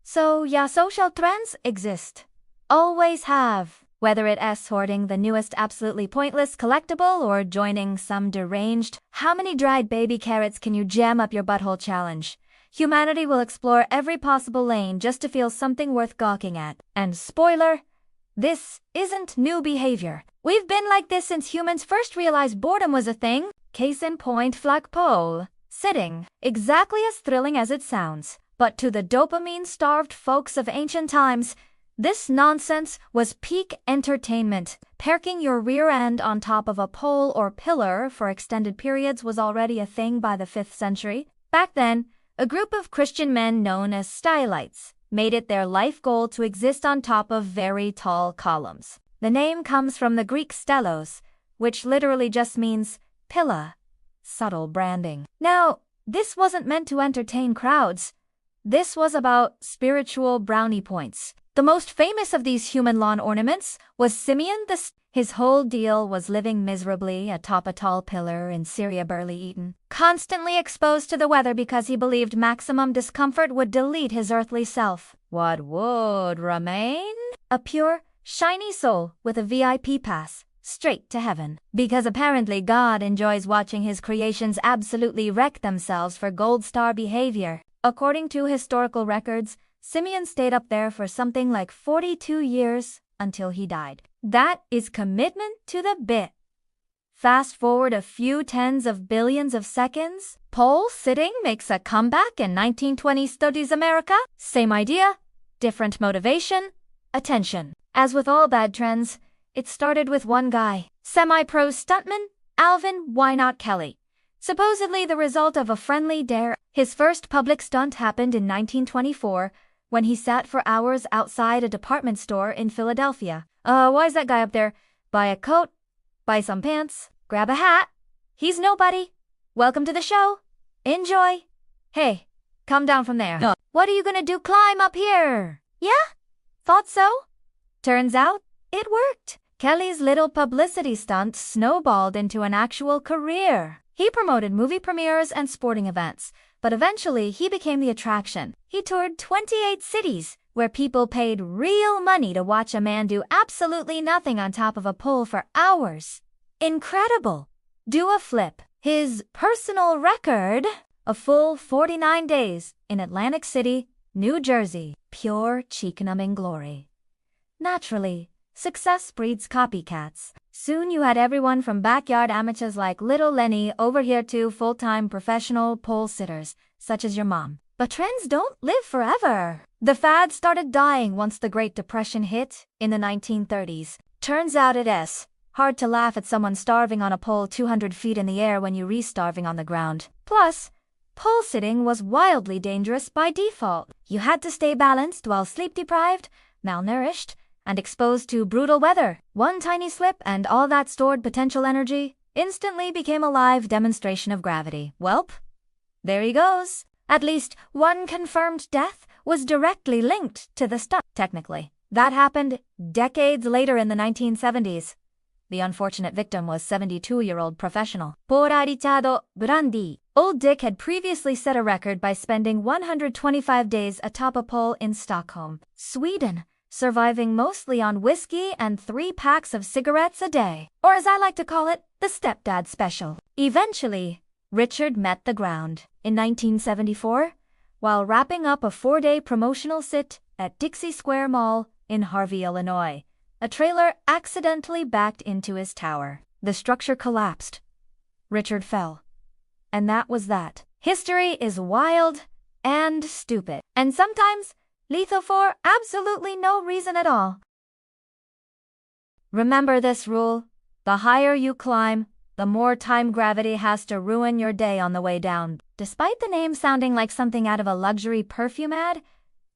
So yeah, social trends exist. Always have. Whether it's hoarding the newest absolutely pointless collectible or joining some deranged "how many dried baby carrots can you jam up your butthole" challenge, humanity will explore every possible lane just to feel something worth gawking at. And spoiler, this isn't new behavior. We've been like this since humans first realized boredom was a thing. Case in point, flagpole sitting. Exactly as thrilling as it sounds. But to the dopamine-starved folks of ancient times, this nonsense was peak entertainment. Parking your rear end on top of a pole or pillar for extended periods was already a thing by the 5th century. Back then, a group of Christian men known as stylites made it their life goal to exist on top of very tall columns. The name comes from the Greek stelos, which literally just means pillar. Subtle branding. Now, this wasn't meant to entertain crowds. This was about spiritual brownie points. The most famous of these human lawn ornaments was Simeon the His whole deal was living miserably atop a tall pillar in Syria, barely eaten, constantly exposed to the weather because he believed maximum discomfort would delete his earthly self. What would remain? A pure, shiny soul with a VIP pass, straight to heaven. Because apparently God enjoys watching his creations absolutely wreck themselves for gold star behavior. According to historical records, Simeon stayed up there for something like 42 years until he died. That is commitment to the bit. Fast forward a few tens of billions of seconds, pole sitting makes a comeback in 1920s studies America. Same idea, different motivation, attention. As with all bad trends, it started with one guy, semi-pro stuntman Alvin "Why Not" Kelly. Supposedly the result of a friendly dare. His first public stunt happened in 1924 when he sat for hours outside a department store in Philadelphia. Why is that guy up there? Buy a coat, buy some pants, grab a hat. He's nobody. Welcome to the show. Enjoy. Hey, come down from there. What are you gonna do? Climb up here? Yeah? Thought so? Turns out, it worked. Kelly's little publicity stunt snowballed into an actual career. He promoted movie premieres and sporting events, but eventually he became the attraction. He toured 28 cities, where people paid real money to watch a man do absolutely nothing on top of a pole for hours. Incredible! Do a flip. His personal record, a full 49 days in Atlantic City, New Jersey. Pure cheek-numbing glory. Naturally, success breeds copycats. Soon you had everyone from backyard amateurs like little Lenny over here to full-time professional pole sitters, such as your mom. But trends don't live forever. The fad started dying once the Great Depression hit in the 1930s. Turns out it's hard to laugh at someone starving on a pole 200 feet in the air when you're re-starving on the ground. Plus, pole sitting was wildly dangerous by default. You had to stay balanced while sleep-deprived, malnourished, and exposed to brutal weather. One tiny slip and all that stored potential energy instantly became a live demonstration of gravity. Welp, there he goes. At least one confirmed death was directly linked to the stunt, technically. That happened decades later in the 1970s. The unfortunate victim was 72-year-old professional Paula Ricciardo Brandi. Old Dick had previously set a record by spending 125 days atop a pole in Stockholm, Sweden, surviving mostly on whiskey and 3 packs of cigarettes a day. Or as I like to call it, the stepdad special. Eventually, Richard met the ground. In 1974, while wrapping up a 4-day promotional sit at Dixie Square Mall in Harvey, Illinois, a trailer accidentally backed into his tower. The structure collapsed. Richard fell. And that was that. History is wild and stupid. And sometimes lethal for absolutely no reason at all. Remember this rule: the higher you climb, the more time gravity has to ruin your day on the way down. Despite the name sounding like something out of a luxury perfume ad,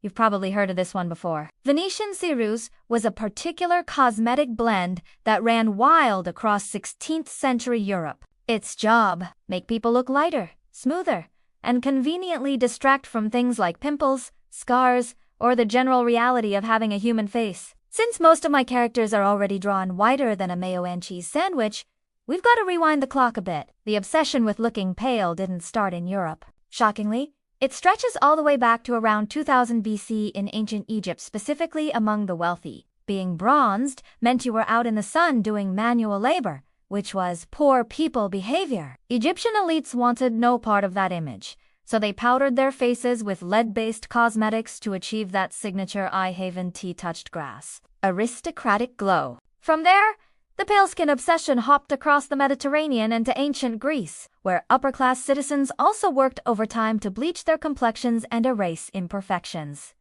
you've probably heard of this one before. Venetian ceruse was a particular cosmetic blend that ran wild across 16th century Europe. Its job: make people look lighter, smoother, and conveniently distract from things like pimples, scars, or the general reality of having a human face. Since most of my characters are already drawn wider than a mayo and cheese sandwich, we've got to rewind the clock a bit. The obsession with looking pale didn't start in Europe. Shockingly, It stretches all the way back to around 2000 BC in ancient Egypt, specifically among the wealthy. Being bronzed meant you were out in the sun doing manual labor, which was poor people behavior. Egyptian elites wanted no part of that image, so they powdered their faces with lead-based cosmetics to achieve that signature eye haven tea-touched grass aristocratic glow. From there, the pale skin obsession hopped across the Mediterranean into ancient Greece, where upper-class citizens also worked overtime to bleach their complexions and erase imperfections.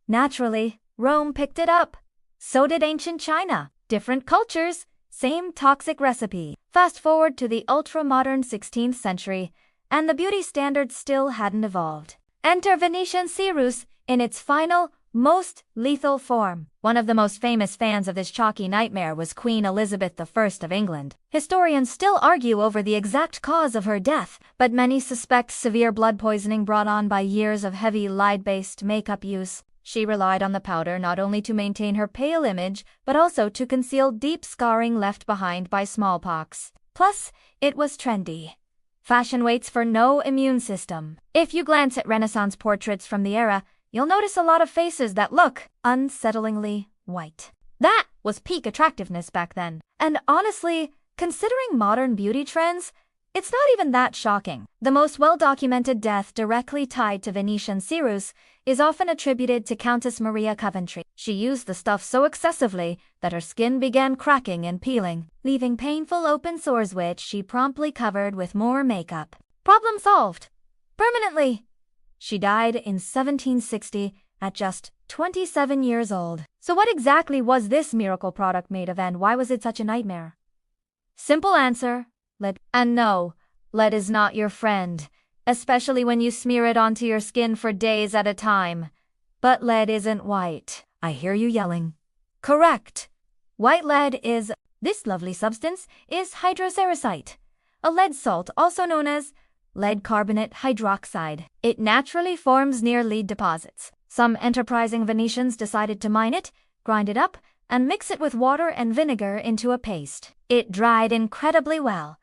Naturally, Rome picked it up. So did ancient China. Different cultures, same toxic recipe. Fast forward to the ultra-modern 16th century, and the beauty standard still hadn't evolved. Enter Venetian Cirrus in its final, most lethal form. One of the most famous fans of this chalky nightmare was Queen Elizabeth I of England. Historians still argue over the exact cause of her death, but many suspect severe blood poisoning brought on by years of heavy lead-based makeup use. She relied on the powder not only to maintain her pale image, but also to conceal deep scarring left behind by smallpox. Plus, it was trendy. Fashion waits for no immune system. If you glance at Renaissance portraits from the era, you'll notice a lot of faces that look unsettlingly white. That was peak attractiveness back then. And honestly, considering modern beauty trends, it's not even that shocking. The most well-documented death directly tied to Venetian Cirrus is often attributed to Countess Maria Coventry. She used the stuff so excessively that her skin began cracking and peeling, leaving painful open sores which she promptly covered with more makeup. Problem solved. Permanently. She died in 1760 at just 27 years old. So what exactly was this miracle product made of, and why was it such a nightmare? Simple answer: lead. And no, lead is not your friend, especially when you smear it onto your skin for days at a time. But lead isn't white. I hear you yelling. Correct. White lead is... This lovely substance is hydroceresite, a lead salt also known as lead carbonate hydroxide. It naturally forms near lead deposits. Some enterprising Venetians decided to mine it, grind it up, and mix it with water and vinegar into a paste. It dried incredibly well,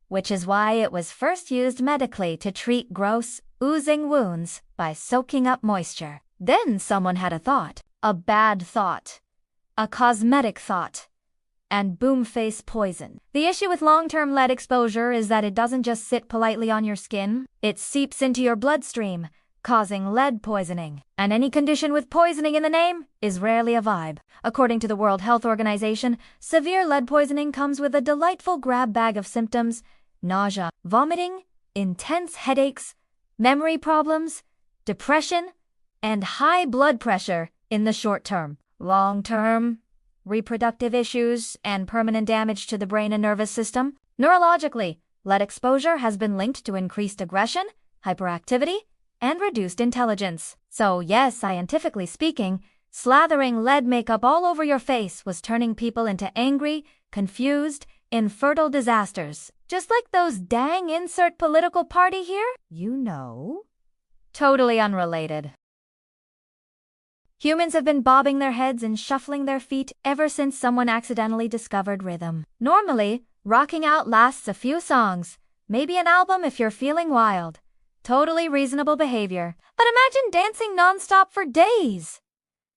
which is why it was first used medically to treat gross, oozing wounds by soaking up moisture. Then someone had a thought, a bad thought, a cosmetic thought, and boom, face poison. The issue with long-term lead exposure is that it doesn't just sit politely on your skin, it seeps into your bloodstream, causing lead poisoning. And any condition with poisoning in the name is rarely a vibe. According to the World Health Organization, severe lead poisoning comes with a delightful grab bag of symptoms: nausea, vomiting, intense headaches, memory problems, depression, and high blood pressure in the short term. Long term, reproductive issues and permanent damage to the brain and nervous system. Neurologically, lead exposure has been linked to increased aggression, hyperactivity, and reduced intelligence. So yes, scientifically speaking, slathering lead makeup all over your face was turning people into angry, confused, infertile disasters. Just like those dang insert political party here? You know. Totally unrelated. Humans have been bobbing their heads and shuffling their feet ever since someone accidentally discovered rhythm. Normally, rocking out lasts a few songs, maybe an album if you're feeling wild. Totally reasonable behavior. But imagine dancing nonstop for days.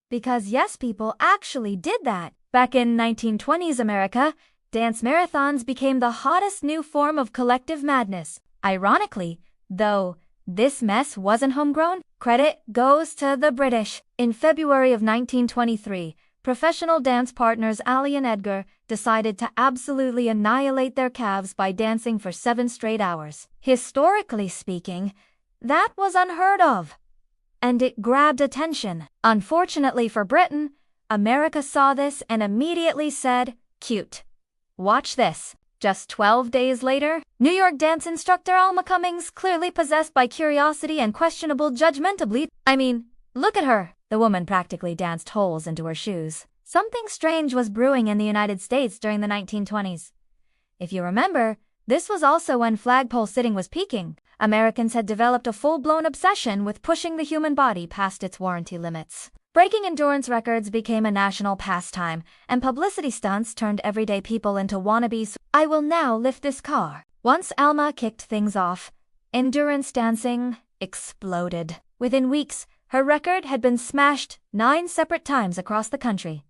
Because yes, people actually did that. Back in 1920s America, dance marathons became the hottest new form of collective madness. Ironically, though, this mess wasn't homegrown. Credit goes to the British. In February of 1923, professional dance partners Ali and Edgar decided to absolutely annihilate their calves by dancing for 7 straight hours. Historically speaking, that was unheard of, and it grabbed attention. Unfortunately for Britain, America saw this and immediately said, "Cute. Watch this." Just 12 days later, New York dance instructor Alma Cummings, clearly possessed by curiosity and questionable judgmentability. I mean, look at her. The woman practically danced holes into her shoes. Something strange was brewing in the United States during the 1920s. If you remember, this was also when flagpole sitting was peaking. Americans had developed a full-blown obsession with pushing the human body past its warranty limits. Breaking endurance records became a national pastime, and publicity stunts turned everyday people into wannabes. I will now lift this car. Once Alma kicked things off, endurance dancing, exploded. Within weeks, her record had been smashed 9 separate times across the country.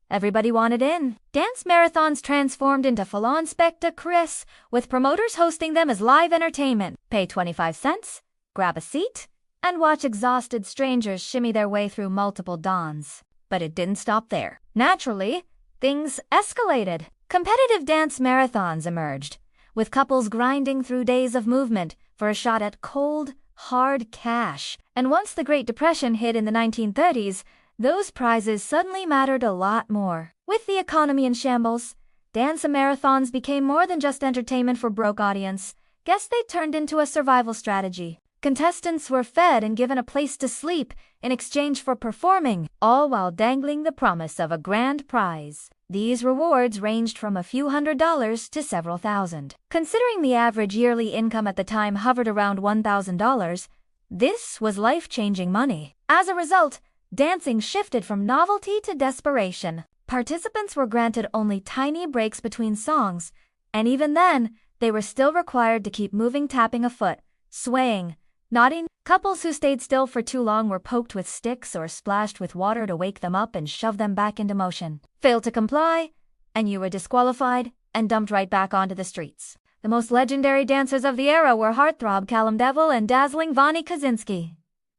Everybody wanted in. Dance marathons transformed into full-on spectacles, with promoters hosting them as live entertainment. Pay 25 cents, grab a seat, and watch exhausted strangers shimmy their way through multiple dons. But it didn't stop there. Naturally, things escalated. Competitive dance marathons emerged, with couples grinding through days of movement for a shot at cold, hard cash. And once the Great Depression hit in the 1930s, those prizes suddenly mattered a lot more. With the economy in shambles, dance marathons became more than just entertainment for broke audience. Guess they turned into a survival strategy. Contestants were fed and given a place to sleep in exchange for performing, all while dangling the promise of a grand prize. These rewards ranged from a few $100s to several thousand. Considering the average yearly income at the time hovered around $1,000, this was life-changing money. As a result, dancing shifted from novelty to desperation. Participants were granted only tiny breaks between songs, and even then, they were still required to keep moving, tapping a foot, swaying, nodding. Couples who stayed still for too long were poked with sticks or splashed with water to wake them up and shove them back into motion. Failed to comply, and you were disqualified and dumped right back onto the streets. The most legendary dancers of the era were heartthrob Callum Devil and dazzling Vonnie Kaczynski.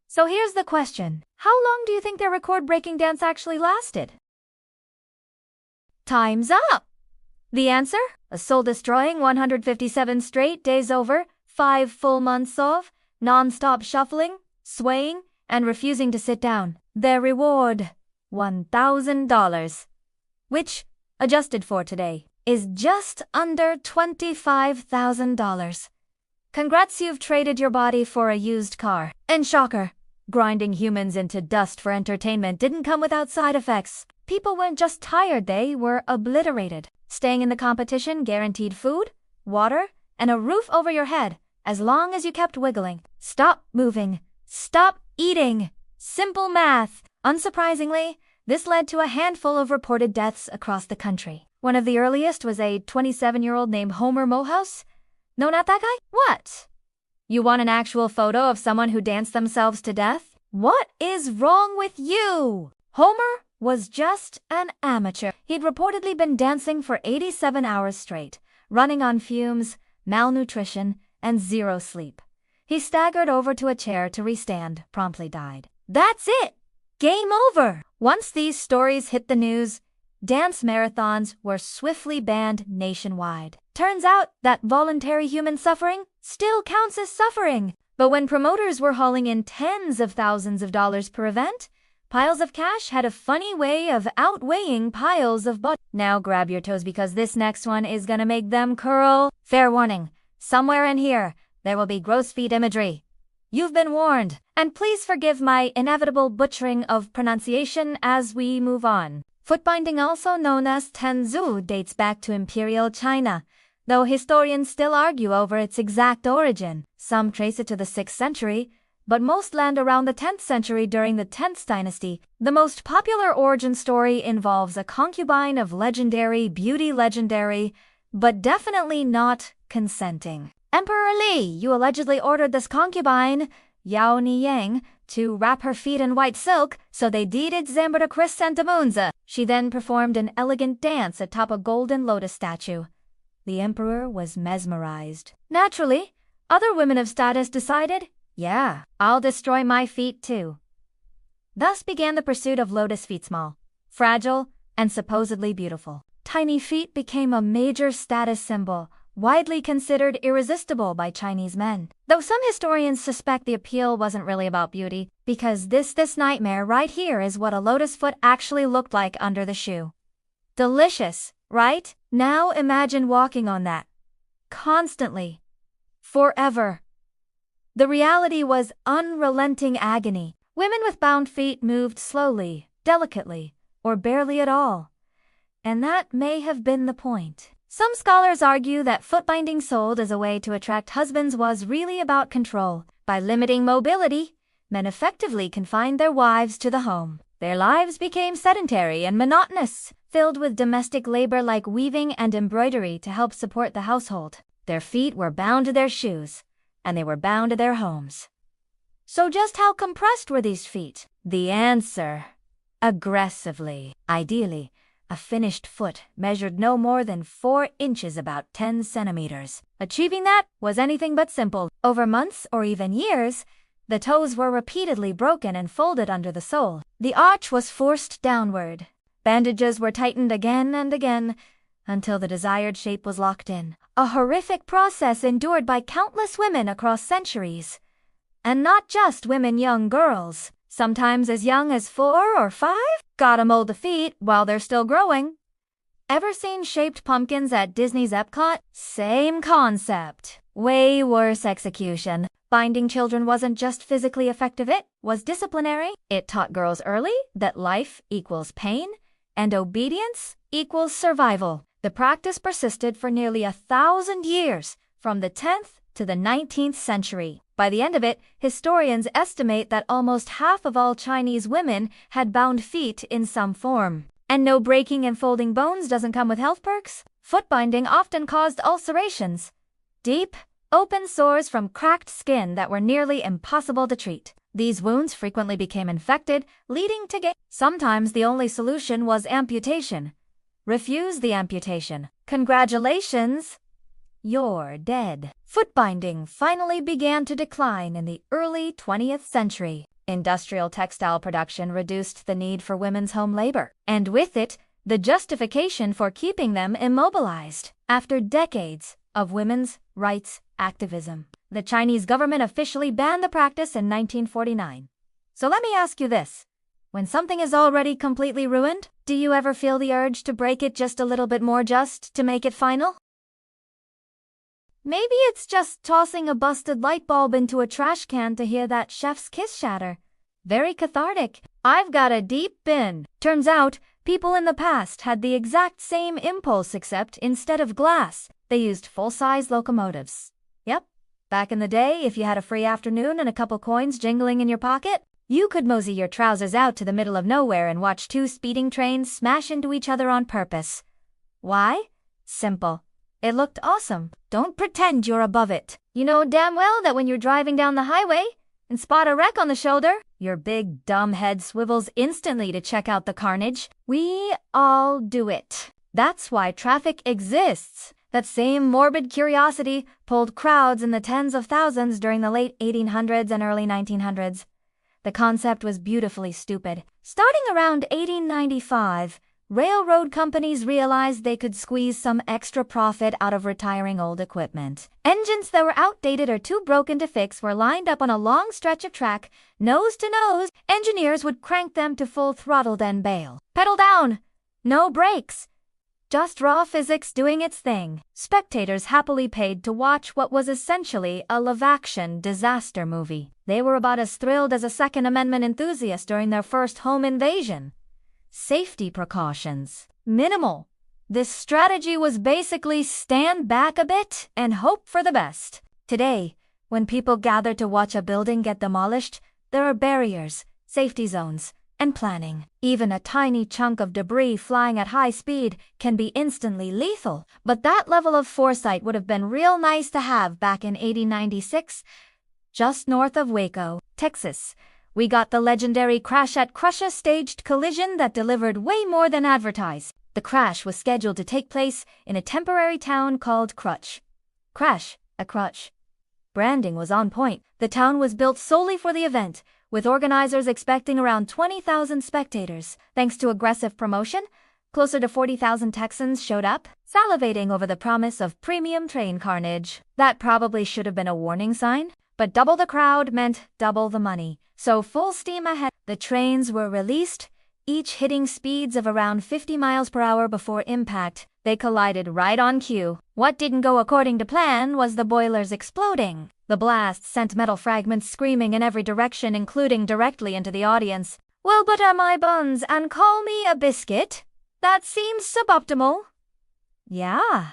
So here's the question. How long do you think their record-breaking dance actually lasted? Time's up! The answer? A soul-destroying 157 straight days over, 5 full months of non-stop shuffling, swaying, and refusing to sit down. Their reward, $1,000, which, adjusted for today, is just under $25,000. Congrats, you've traded your body for a used car. And shocker, grinding humans into dust for entertainment didn't come without side effects. People weren't just tired, they were obliterated. Staying in the competition guaranteed food, water, and a roof over your head as long as you kept wiggling. Stop moving. Stop eating. Simple math. Unsurprisingly, this led to a handful of reported deaths across the country. One of the earliest was a 27-year-old named Homer Mohouse. No, not that guy? What? You want an actual photo of someone who danced themselves to death? What is wrong with you? Homer was just an amateur. He'd reportedly been dancing for 87 hours straight, running on fumes, malnutrition, and zero sleep. He staggered over to a chair to restand, promptly died. That's it! Game over! Once these stories hit the news, dance marathons were swiftly banned nationwide. Turns out that voluntary human suffering still counts as suffering. But when promoters were hauling in tens of thousands of dollars per event, piles of cash had a funny way of outweighing piles of butt. Now grab your toes because this next one is gonna make them curl. Fair warning, somewhere in here, there will be gross feet imagery. You've been warned, and please forgive my inevitable butchering of pronunciation as we move on. Footbinding, also known as Tanzu, dates back to Imperial China, though historians still argue over its exact origin. Some trace it to the 6th century, but most land around the 10th century during the 10th dynasty. The most popular origin story involves a concubine of legendary beauty, but definitely not consenting. Emperor Li, you allegedly ordered this concubine, Yao Niyang, to wrap her feet in white silk, so they deeded Zambra to Chrysanthemunza. She then performed an elegant dance atop a golden lotus statue. The emperor was mesmerized. Naturally, other women of status decided, yeah, I'll destroy my feet too. Thus began the pursuit of lotus feet, small, fragile, and supposedly beautiful. Tiny feet became a major status symbol, widely considered irresistible by Chinese men. Though some historians suspect the appeal wasn't really about beauty, because this nightmare right here is what a lotus foot actually looked like under the shoe. Delicious, right? Now imagine walking on that. Constantly. Forever. The reality was unrelenting agony. Women with bound feet moved slowly, delicately, or barely at all. And that may have been the point. Some scholars argue that footbinding sold as a way to attract husbands was really about control. By limiting mobility, men effectively confined their wives to the home. Their lives became sedentary and monotonous, filled with domestic labor like weaving and embroidery to help support the household. Their feet were bound to their shoes, and they were bound to their homes. So just how compressed were these feet? The answer: aggressively. Ideally, a finished foot measured no more than 4 inches, about 10 centimeters. Achieving that was anything but simple. Over months or even years, the toes were repeatedly broken and folded under the sole. The arch was forced downward. Bandages were tightened again and again until the desired shape was locked in. A horrific process endured by countless women across centuries. And not just women, young girls, sometimes as young as 4 or 5, gotta mold the feet while they're still growing. Ever seen shaped pumpkins at Disney's Epcot? Same concept. Way worse execution. Binding children wasn't just physically effective, it was disciplinary. It taught girls early that life equals pain and obedience equals survival. The practice persisted for nearly 1,000 years, from the 10th to the 19th century. By the end of it, historians estimate that almost half of all Chinese women had bound feet in some form. And no breaking and folding bones doesn't come with health perks. Foot binding often caused ulcerations, deep, open sores from cracked skin that were nearly impossible to treat. These wounds frequently became infected, leading to Sometimes the only solution was amputation. Refuse the amputation. Congratulations! You're dead. Foot binding finally began to decline in the early 20th century. Industrial textile production reduced the need for women's home labor, and with it, the justification for keeping them immobilized. After decades of women's rights activism, the Chinese government officially banned the practice in 1949. So let me ask you this. When something is already completely ruined, do you ever feel the urge to break it just a little bit more just to make it final? Maybe it's just tossing a busted light bulb into a trash can to hear that chef's kiss shatter. Very cathartic. I've got a deep bin. Turns out, people in the past had the exact same impulse, except instead of glass, they used full-size locomotives. Yep. Back in the day, if you had a free afternoon and a couple coins jingling in your pocket, you could mosey your trousers out to the middle of nowhere and watch 2 speeding trains smash into each other on purpose. Why? Simple. It looked awesome. Don't pretend you're above it. You know damn well that when you're driving down the highway and spot a wreck on the shoulder, your big dumb head swivels instantly to check out the carnage. We all do it. That's why traffic exists. That same morbid curiosity pulled crowds in the tens of thousands during the late 1800s and early 1900s. The concept was beautifully stupid. Starting around 1895, railroad companies realized they could squeeze some extra profit out of retiring old equipment. Engines that were outdated or too broken to fix were lined up on a long stretch of track, nose to nose. Engineers would crank them to full throttle, then bail. Pedal down! No brakes! Just raw physics doing its thing. Spectators happily paid to watch what was essentially a live-action disaster movie. They were about as thrilled as a Second Amendment enthusiast during their first home invasion. Safety precautions: minimal. This strategy was basically stand back a bit and hope for the best. Today, when people gather to watch a building get demolished, there are barriers, safety zones, and planning. Even a tiny chunk of debris flying at high speed can be instantly lethal. But that level of foresight would have been real nice to have back in 1896, just north of Waco, Texas. We got the legendary Crash at Crusher staged collision that delivered way more than advertised. The crash was scheduled to take place in a temporary town called Crutch. Crash, a crutch. Branding was on point. The town was built solely for the event, with organizers expecting around 20,000 spectators. Thanks to aggressive promotion, closer to 40,000 Texans showed up, salivating over the promise of premium train carnage. That probably should have been a warning sign, but double the crowd meant double the money. So full steam ahead. The trains were released, each hitting speeds of around 50 miles per hour before impact. They collided right on cue. What didn't go according to plan was the boilers exploding. The blast sent metal fragments screaming in every direction, including directly into the audience. Well, butter my buns and call me a biscuit? That seems suboptimal. Yeah,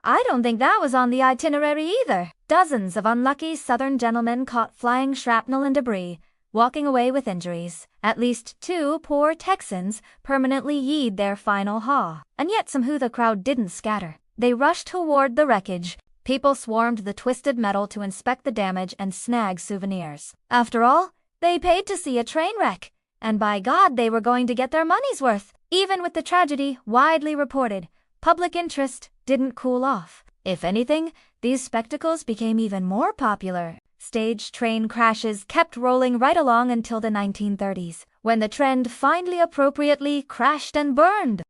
I don't think that was on the itinerary either. Dozens of unlucky Southern gentlemen caught flying shrapnel and debris, walking away with injuries. At least 2 poor Texans permanently yeed their final haw. And yet somehow the crowd didn't scatter. They rushed toward the wreckage, People swarmed the twisted metal to inspect the damage and snag souvenirs. After all, they paid to see a train wreck, and by God, they were going to get their money's worth. Even with the tragedy widely reported, public interest didn't cool off. If anything, these spectacles became even more popular. Staged train crashes kept rolling right along until the 1930s, when the trend finally appropriately crashed and burned.